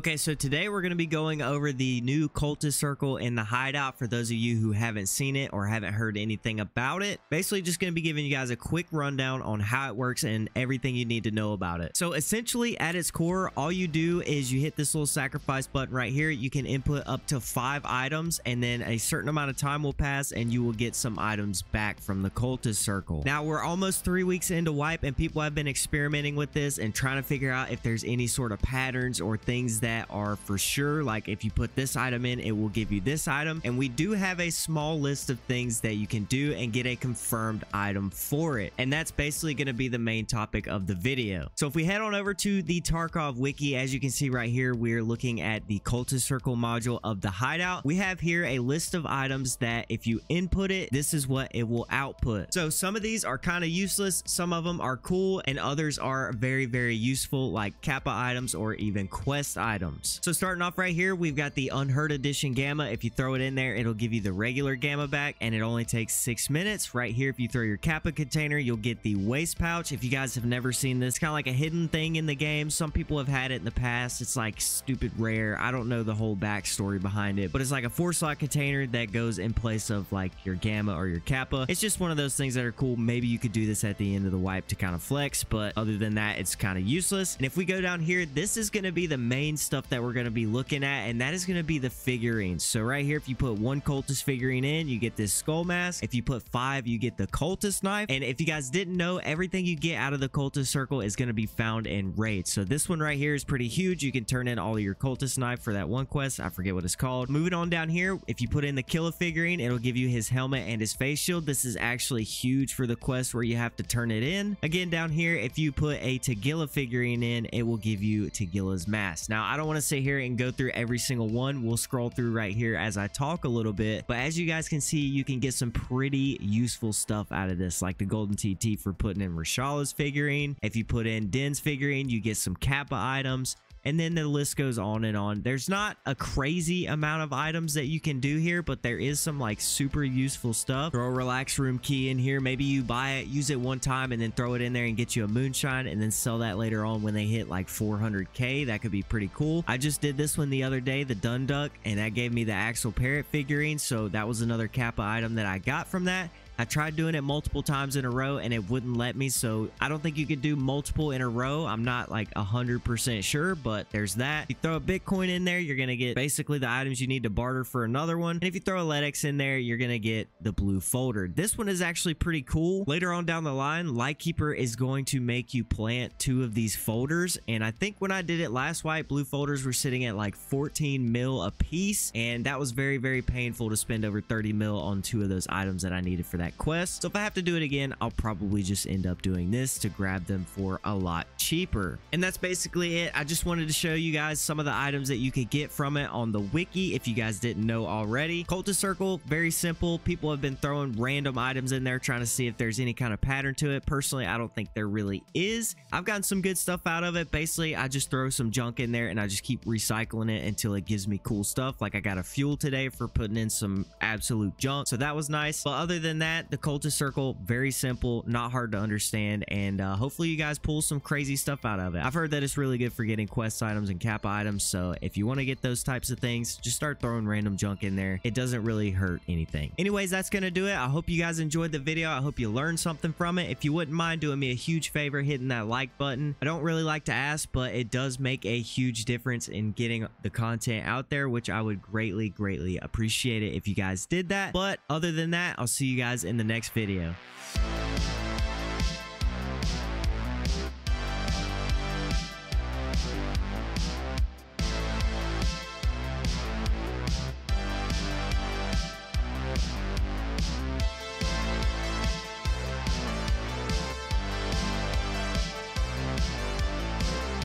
Okay, so today we're going to be going over the new Cultist Circle in the hideout for those of you who haven't seen it or haven't heard anything about it. Basically just going to be giving you guys a quick rundown on how it works and everything you need to know about it. So essentially at its core, all you do is you hit this little sacrifice button right here. You can input up to 5 items and then a certain amount of time will pass and you will get some items back from the Cultist Circle. Now we're almost 3 weeks into wipe and people have been experimenting with this and trying to figure out if there's any sort of patterns or things that are for sure, like if you put this item in, it will give you this item. And we do have a small list of things that you can do and get a confirmed item for it. And that's basically going to be the main topic of the video. So if we head on over to the Tarkov wiki, as you can see right here, we're looking at the Cultist Circle module of the hideout. We have here a list of items that if you input it, this is what it will output. So some of these are kind of useless, some of them are cool, and others are very, very useful, like Kappa items or even quest items. So starting off right here, we've got the Unheard Edition Gamma. If you throw it in there, it'll give you the regular Gamma back, and it only takes 6 minutes. Right here, if you throw your Kappa container, you'll get the waist pouch. If you guys have never seen this, kind of like a hidden thing in the game. Some people have had it in the past. It's like stupid rare. I don't know the whole backstory behind it, but it's like a 4-slot container that goes in place of like your Gamma or your Kappa. It's just one of those things that are cool. Maybe you could do this at the end of the wipe to kind of flex, but other than that, it's kind of useless. And if we go down here, this is going to be the main stuff that we're going to be looking at, and that is going to be the figurines. So right here, if you put 1 cultist figurine in, you get this skull mask. If you put 5, you get the cultist knife. And if you guys didn't know, everything you get out of the Cultist Circle is going to be found in raids. So this one right here is pretty huge. You can turn in all of your cultist knife for that one quest. I forget what it's called. Moving on down here, if you put in the Killa figurine, it'll give you his helmet and his face shield. This is actually huge for the quest where you have to turn it in. Again, down here, if you put a Tagilla figurine in, it will give you Tagilla's mask. Now, I don't want to sit here and go through every single one. We'll scroll through right here as I talk a little bit, but as you guys can see, you can get some pretty useful stuff out of this, like the golden TT for putting in Rashala's figurine. If you put in Den's figurine, you get some Kappa items. And then the list goes on and on. There's not a crazy amount of items that you can do here, but there is some like super useful stuff. Throw a relax room key in here. Maybe you buy it, use it one time, and then throw it in there and get you a moonshine, and then sell that later on when they hit like 400k. That could be pretty cool. I just did this one the other day, the Dunduck, and that gave me the Axel Parrot figurine. So that was another Kappa item that I got from that. I tried doing it multiple times in a row and it wouldn't let me, so I don't think you could do multiple in a row. I'm not like 100% sure, but there's that. If you throw a Bitcoin in there, you're gonna get basically the items you need to barter for another one. And if you throw a Ledex in there, you're gonna get the blue folder. This one is actually pretty cool. Later on down the line, Lightkeeper is going to make you plant 2 of these folders, and I think when I did it last wipe, blue folders were sitting at like 14 mil a piece, and that was very, very painful to spend over 30 mil on 2 of those items that I needed for that quest. So if I have to do it again, I'll probably just end up doing this to grab them for a lot cheaper. And that's basically it. I just wanted to show you guys some of the items that you could get from it on the wiki if you guys didn't know already. Cultist Circle, very simple. People have been throwing random items in there trying to see if there's any kind of pattern to it. Personally, I don't think there really is. I've gotten some good stuff out of it. Basically, I just throw some junk in there and I just keep recycling it until it gives me cool stuff. Like I got a fuel today for putting in some absolute junk, so that was nice. But other than that, the Cultist Circle, very simple, not hard to understand, and hopefully you guys pull some crazy stuff out of it. I've heard that it's really good for getting quest items and Kappa items, so if you want to get those types of things, just start throwing random junk in there. It doesn't really hurt anything. Anyways, that's gonna do it. I hope you guys enjoyed the video. I hope you learned something from it. If you wouldn't mind doing me a huge favor, hitting that like button. I don't really like to ask, but it does make a huge difference in getting the content out there, which I would greatly, greatly appreciate it if you guys did that. But other than that, I'll see you guys in the next video.